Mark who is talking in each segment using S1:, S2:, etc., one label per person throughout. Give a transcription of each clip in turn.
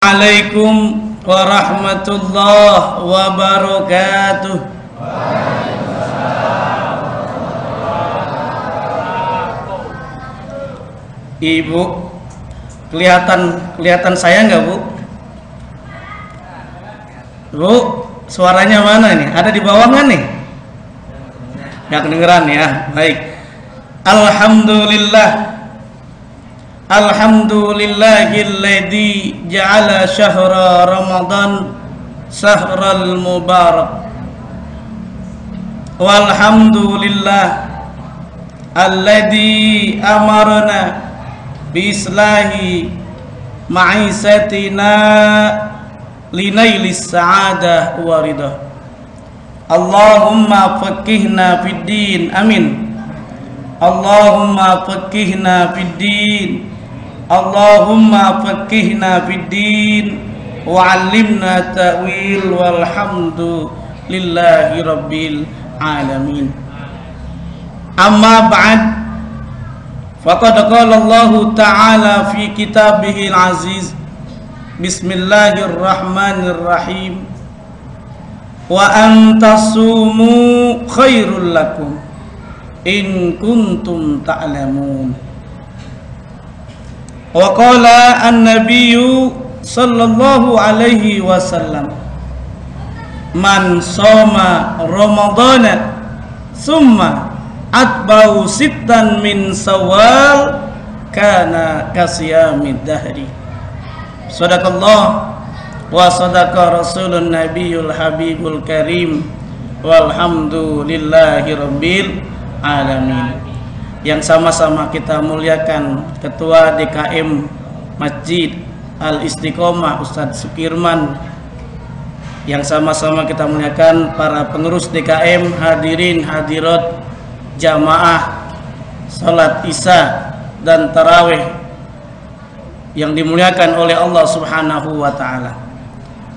S1: Assalamualaikum warahmatullahi wabarakatuh. Ibu, kelihatan saya nggak, Bu? Bu, suaranya mana nih? Ada di bawah nggak nih? Nggak kedengeran ya. Baik. Alhamdulillahilladzi ja'ala syahra Ramadan syahral mubarak. Walhamdulillah alladzi amarna bi islahi ma'isatina linailis sa'adah wa ridha. Allahumma faqihna fid din. Amin. Allahumma faqihna fid din. Allahumma faqihna fid din wa 'allimna ta'wil walhamdulillahi rabbil alamin. Amma ba'd, faqad qala Allah ta'ala fi kitabihil aziz, bismillahirrahmanirrahim, wa antasumu khairul lakum in kuntum ta'lamun. Wa qala an-nabiyyu sallallahu alaihi wasallam, man shoma ramadhana summa atba'u sittan min Syawal kana kasiyamid dahri. Sadaqallah wa sadaqa rasulun nabiyul habibul karim walhamdulillahi rabbil alamin. Yang sama-sama kita muliakan Ketua DKM Masjid Al-Istiqomah Ustadz Sukirman, yang sama-sama kita muliakan para pengurus DKM, hadirin hadirat jamaah salat Isya dan tarawih yang dimuliakan oleh Allah Subhanahu wa ta'ala.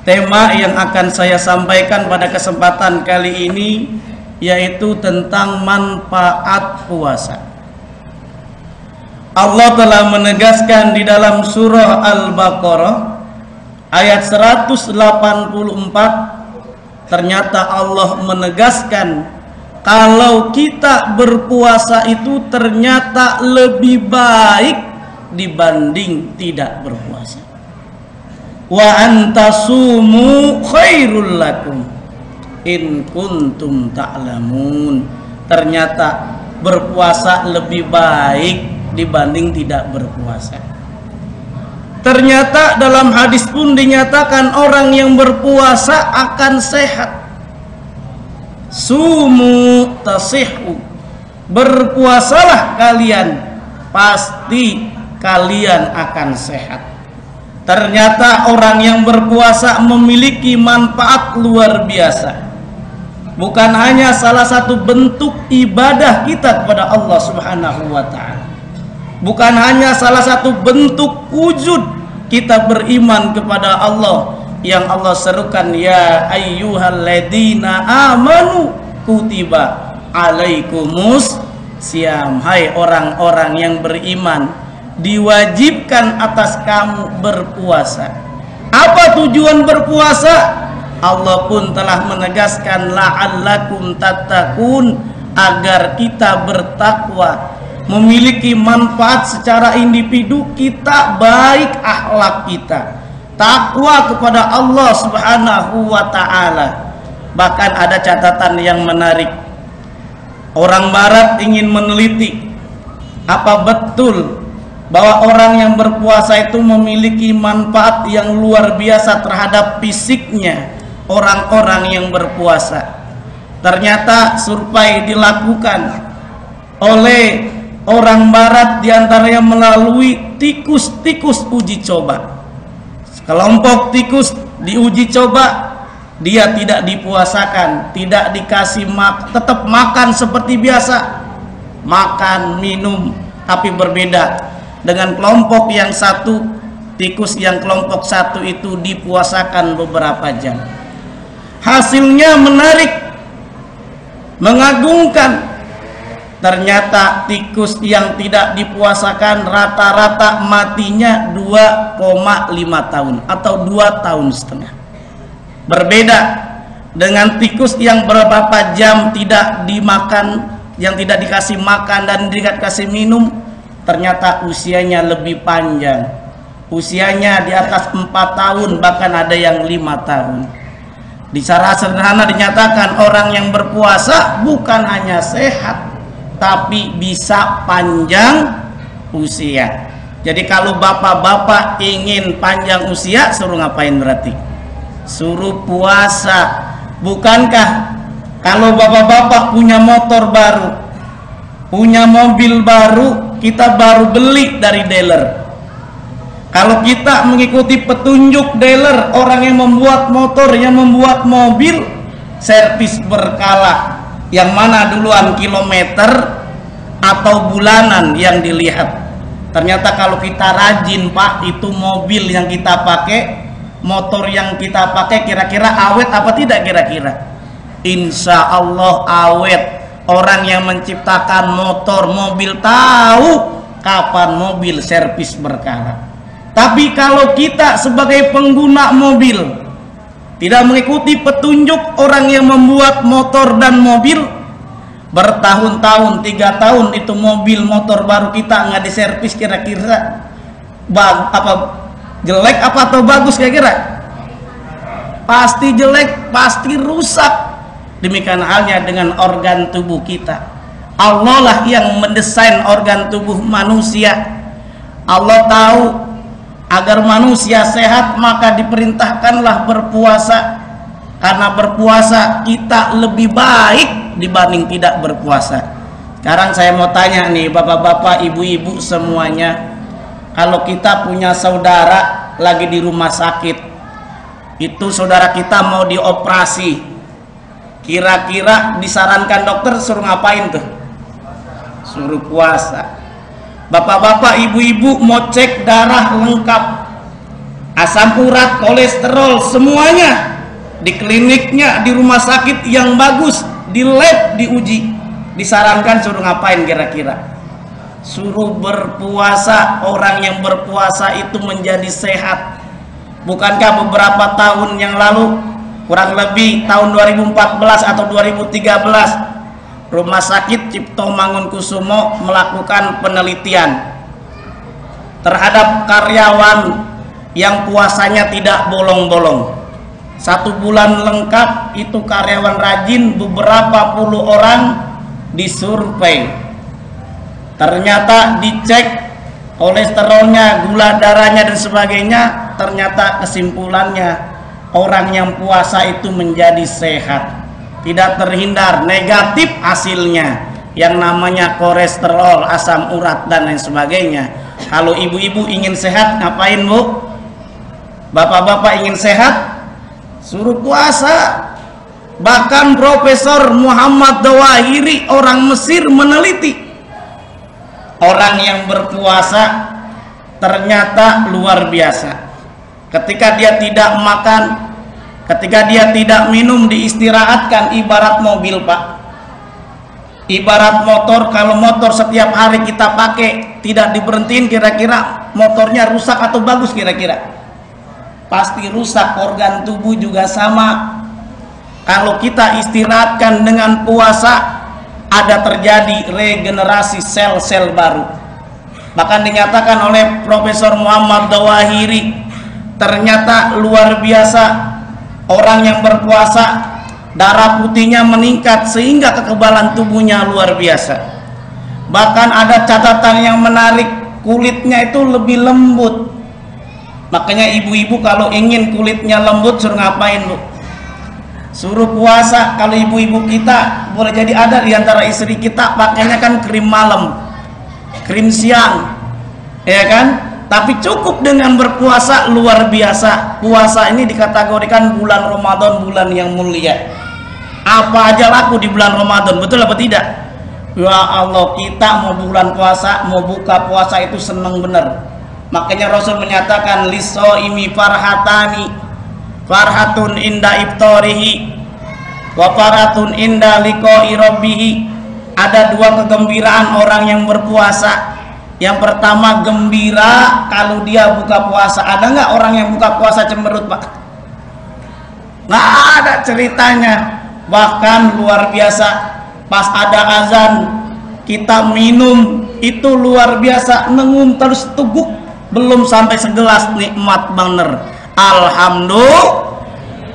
S1: Tema yang akan saya sampaikan pada kesempatan kali ini yaitu tentang manfaat puasa. Allah telah menegaskan di dalam surah Al-Baqarah ayat 184, ternyata Allah menegaskan kalau kita berpuasa itu ternyata lebih baik dibanding tidak berpuasa. Wa antasumu khairul lakum in kuntum ta'lamun. Ternyata berpuasa lebih baik dibanding tidak berpuasa. Ternyata dalam hadis pun dinyatakan orang yang berpuasa akan sehat. Sumu tasihhu, berpuasalah kalian, pasti kalian akan sehat. Ternyata orang yang berpuasa memiliki manfaat luar biasa. Bukan hanya salah satu bentuk ibadah kita kepada Allah Subhanahu wa ta'ala, bukan hanya salah satu bentuk wujud kita beriman kepada Allah yang Allah serukan, ya ayyuhalladzina amanu kutiba alaikumus syiyam. Hai orang-orang yang beriman, diwajibkan atas kamu berpuasa. Apa tujuan berpuasa? Allah pun telah menegaskan la'allakum tattaqun, agar kita bertakwa, memiliki manfaat secara individu kita, baik akhlak kita, takwa kepada Allah Subhanahu wa ta'ala. Bahkan ada catatan yang menarik. Orang barat ingin meneliti apa betul bahwa orang yang berpuasa itu memiliki manfaat yang luar biasa terhadap fisiknya orang-orang yang berpuasa. Ternyata survei dilakukan oleh orang barat diantaranya melalui tikus-tikus uji coba. Kelompok tikus diuji coba, dia tidak dipuasakan, tidak dikasih tetap makan seperti biasa, makan minum, tapi berbeda dengan kelompok yang satu. Tikus yang kelompok satu itu dipuasakan beberapa jam. Hasilnya menarik, mengagumkan. ternyata tikus yang tidak dipuasakan rata-rata matinya 2,5 tahun atau 2,5 tahun. Berbeda dengan tikus yang beberapa jam tidak dimakan, yang tidak dikasih makan dan tidak dikasih minum, ternyata usianya lebih panjang. Usianya di atas 4 tahun, bahkan ada yang 5 tahun. Secara sederhana dinyatakan orang yang berpuasa bukan hanya sehat, tapi bisa panjang usia. Jadi kalau bapak-bapak ingin panjang usia, suruh ngapain berarti? Suruh puasa. Bukankah kalau bapak-bapak punya motor baru, punya mobil baru, kita baru beli dari dealer. Kalau kita mengikuti petunjuk dealer, orang yang membuat motor, yang membuat mobil, servis berkala, yang mana duluan kilometer atau bulanan yang dilihat. Ternyata kalau kita rajin, Pak, itu mobil yang kita pakai, motor yang kita pakai kira-kira awet apa tidak kira-kira? Insya Allah awet. Orang yang menciptakan motor, mobil tahu kapan mobil servis berkala. Tapi kalau kita sebagai pengguna mobil tidak mengikuti petunjuk orang yang membuat motor dan mobil, bertahun-tahun, 3 tahun itu mobil motor baru kita nggak diservis, kira-kira jelek apa atau bagus kira-kira? Pasti jelek, pasti rusak. Demikian halnya dengan organ tubuh kita. Allah lah yang mendesain organ tubuh manusia. Allah tahu agar manusia sehat, maka diperintahkanlah berpuasa. Karena berpuasa kita lebih baik dibanding tidak berpuasa. Sekarang saya mau tanya nih bapak-bapak, ibu-ibu semuanya, kalau kita punya saudara lagi di rumah sakit, itu saudara kita mau dioperasi, kira-kira disarankan dokter suruh ngapain tuh? Suruh puasa. Bapak-bapak, ibu-ibu mau cek darah lengkap, asam urat, kolesterol, semuanya di kliniknya, di rumah sakit yang bagus, di lab diuji, disarankan suruh ngapain kira-kira? Suruh berpuasa. Orang yang berpuasa itu menjadi sehat. Bukankah beberapa tahun yang lalu, kurang lebih tahun 2014 atau 2013, Rumah Sakit Cipto Mangunkusumo melakukan penelitian terhadap karyawan yang puasanya tidak bolong-bolong. 1 bulan lengkap itu karyawan rajin, beberapa puluh orang disurvei. Ternyata dicek kolesterolnya, gula darahnya dan sebagainya, ternyata kesimpulannya orang yang puasa itu menjadi sehat. Tidak terhindar negatif hasilnya, yang namanya kolesterol, asam urat dan lain sebagainya. Kalau ibu-ibu ingin sehat, ngapain Bu? Bapak-bapak ingin sehat, suruh puasa. Bahkan Profesor Muhammad Dawahiri orang Mesir meneliti, orang yang berpuasa ternyata luar biasa. Ketika dia tidak makan, ketika dia tidak minum, diistirahatkan. Ibarat mobil, Pak, ibarat motor. Kalau motor setiap hari kita pakai, tidak diberhentiin, kira-kira motornya rusak atau bagus kira-kira? Pasti rusak. Organ tubuh juga sama. Kalau kita istirahatkan dengan puasa, ada terjadi regenerasi sel-sel baru. Bahkan dinyatakan oleh Profesor Muhammad Dawahiri, ternyata luar biasa. Orang yang berpuasa, darah putihnya meningkat sehingga kekebalan tubuhnya luar biasa. Bahkan ada catatan yang menarik, kulitnya itu lebih lembut. Makanya ibu-ibu kalau ingin kulitnya lembut, suruh ngapain Bu? Suruh puasa. Kalau ibu-ibu kita, boleh jadi ada di antara istri kita pakainya kan krim malam, krim siang, ya kan? Tapi cukup dengan berpuasa, luar biasa. Puasa ini dikategorikan bulan Ramadan, bulan yang mulia. Apa aja laku di bulan Ramadan, betul apa tidak? Ya Allah, kita mau bulan puasa, mau buka puasa itu seneng bener. Makanya Rasul menyatakan, lisoimi farhatani, farhatun inda iftarihi, wa farhatun inda liqa'i rabbihi. ada dua kegembiraan orang yang berpuasa. Yang pertama gembira kalau dia buka puasa. Ada nggak orang yang buka puasa cemberut, Pak? Nggak ada ceritanya. Bahkan luar biasa, pas ada azan kita minum itu luar biasa, nengun terus teguk, belum sampai segelas nikmat bener. Alhamdulillah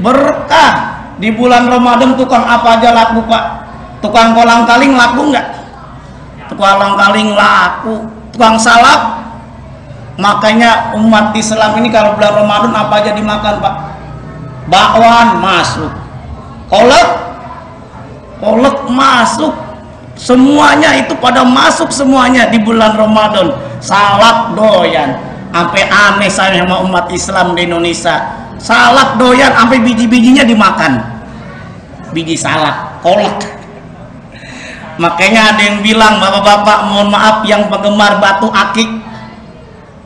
S1: berkah. Di bulan Ramadan tukang apa aja laku, Pak? Tukang kolang-kaling laku nggak? Tukang kolang-kaling laku, tukang salap. Makanya umat Islam ini kalau bulan Ramadan apa aja dimakan, Pak? Bakwan masuk, kolak masuk, semuanya itu pada masuk semuanya di bulan Ramadan. Salak doyan, sampai aneh saya sama umat Islam di Indonesia. Salak doyan sampai biji-bijinya dimakan, biji salak, kolak. Makanya ada yang bilang, bapak-bapak mohon maaf yang penggemar batu akik,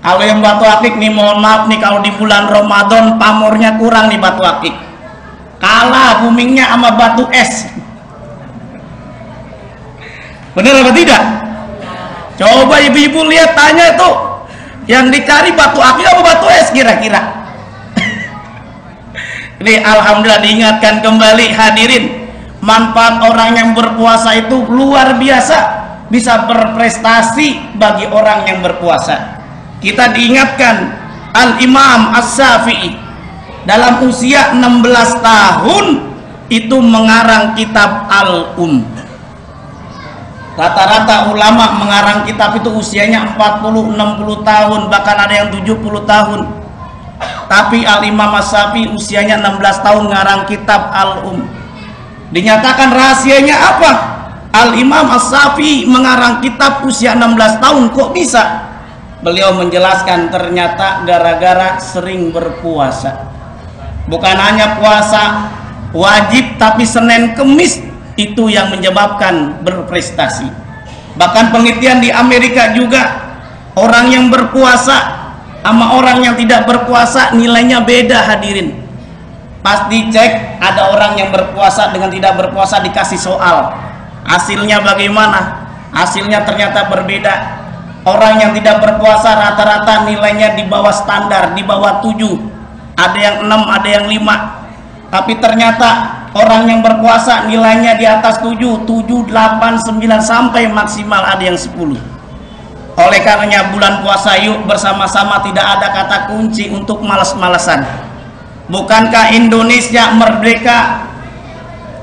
S1: kalau yang batu akik nih mohon maaf nih, kalau di bulan Ramadan pamornya kurang nih batu akik, kalah boomingnya sama batu es. Bener apa tidak? Coba ibu-ibu lihat, tanya itu yang dicari batu akik apa batu es kira-kira. Ini alhamdulillah diingatkan kembali hadirin, manfaat orang yang berpuasa itu luar biasa, bisa berprestasi bagi orang yang berpuasa. Kita diingatkan Al-Imam As-Syafi'i dalam usia 16 tahun itu mengarang kitab Rata-rata ulama mengarang kitab itu usianya 40-60 tahun, bahkan ada yang 70 tahun. Tapi Al-Imam As-Syafi'i usianya 16 tahun ngarang kitab Dinyatakan rahasianya apa? Al-Imam As-Syafi'i mengarang kitab usia 16 tahun, kok bisa? Beliau menjelaskan ternyata gara-gara sering berpuasa. Bukan hanya puasa wajib, tapi Senin Kemis itu yang menyebabkan berprestasi. Bahkan penelitian di Amerika juga, orang yang berpuasa sama orang yang tidak berpuasa nilainya beda hadirin. Pas dicek, ada orang yang berpuasa dengan tidak berpuasa dikasih soal, hasilnya bagaimana? Hasilnya ternyata berbeda. Orang yang tidak berpuasa rata-rata nilainya di bawah standar, di bawah 7, ada yang 6, ada yang 5. Tapi ternyata orang yang berpuasa nilainya di atas 7, 7, 8, 9, sampai maksimal ada yang 10. Oleh karenanya bulan puasa yuk bersama-sama, tidak ada kata kunci untuk malas-malasan. Bukankah Indonesia merdeka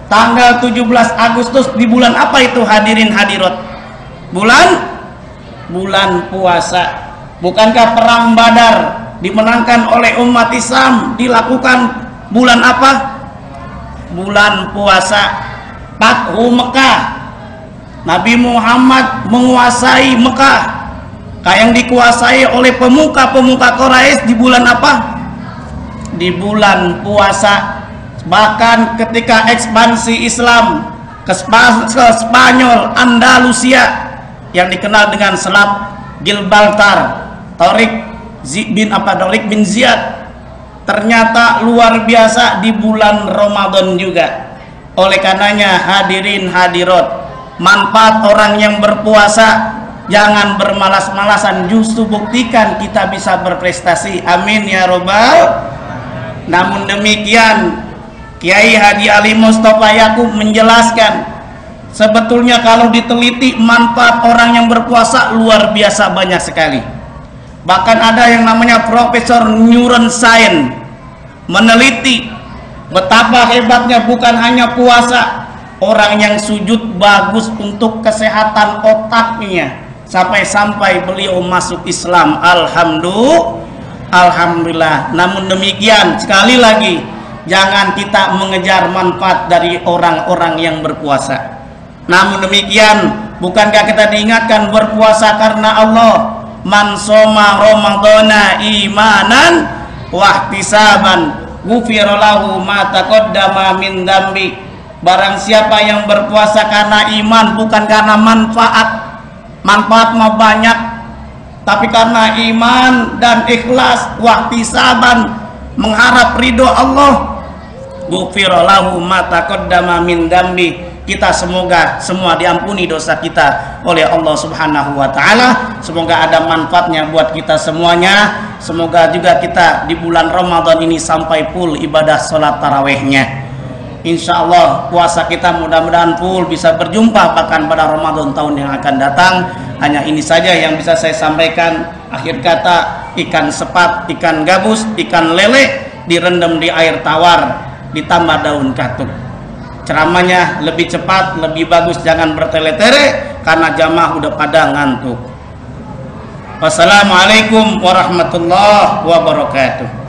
S1: tanggal 17 Agustus di bulan apa itu hadirin hadirat? Bulan puasa. Bukankah perang Badar dimenangkan oleh umat Islam dilakukan bulan apa? Bulan puasa. Fathu Mekah, Nabi Muhammad menguasai Mekah, yang dikuasai oleh pemuka-pemuka Quraisy di bulan apa? Di bulan puasa. Bahkan ketika ekspansi Islam ke Spanyol, Andalusia yang dikenal dengan Selat Gibraltar, Tariq bin Ziyad, ternyata luar biasa di bulan Ramadan juga. Oleh karenanya hadirin hadirat, manfaat orang yang berpuasa, jangan bermalas-malasan, justru buktikan kita bisa berprestasi. Amin ya robbal. Namun demikian, Kiai Haji Ali Mustafa Yakub menjelaskan, sebetulnya kalau diteliti manfaat orang yang berpuasa luar biasa banyak sekali. Bahkan ada yang namanya Profesor Neuroscience meneliti betapa hebatnya bukan hanya puasa, orang yang sujud bagus untuk kesehatan otaknya, sampai-sampai beliau masuk Islam. Alhamdulillah. Namun demikian, sekali lagi, jangan kita mengejar manfaat dari orang-orang yang berpuasa. Namun demikian, bukankah kita diingatkan berpuasa karena Allah? Man soma ramadhana imanan wahtisaban ghufira lahu ma taqaddama min dzambi. Barang siapa yang berpuasa karena iman, bukan karena manfaat. Manfaat mah banyak, tapi karena iman dan ikhlas, wahtisaban, mengharap ridho Allah, ghufira lahu ma taqaddama min dzambi, kita semoga semua diampuni dosa kita oleh Allah Subhanahu wa taala. Semoga ada manfaatnya buat kita semuanya. Semoga juga kita di bulan Ramadan ini sampai full ibadah sholat tarawihnya. Insya Allah puasa kita mudah-mudahan full, bisa berjumpa bahkan pada Ramadan tahun yang akan datang. Hanya ini saja yang bisa saya sampaikan. Akhir kata, ikan sepat, ikan gabus, ikan lele direndam di air tawar ditambah daun katuk. Ceramahnya lebih cepat, lebih bagus, jangan bertele-tele karena jamaah udah pada ngantuk. Wassalamualaikum warahmatullahi wabarakatuh.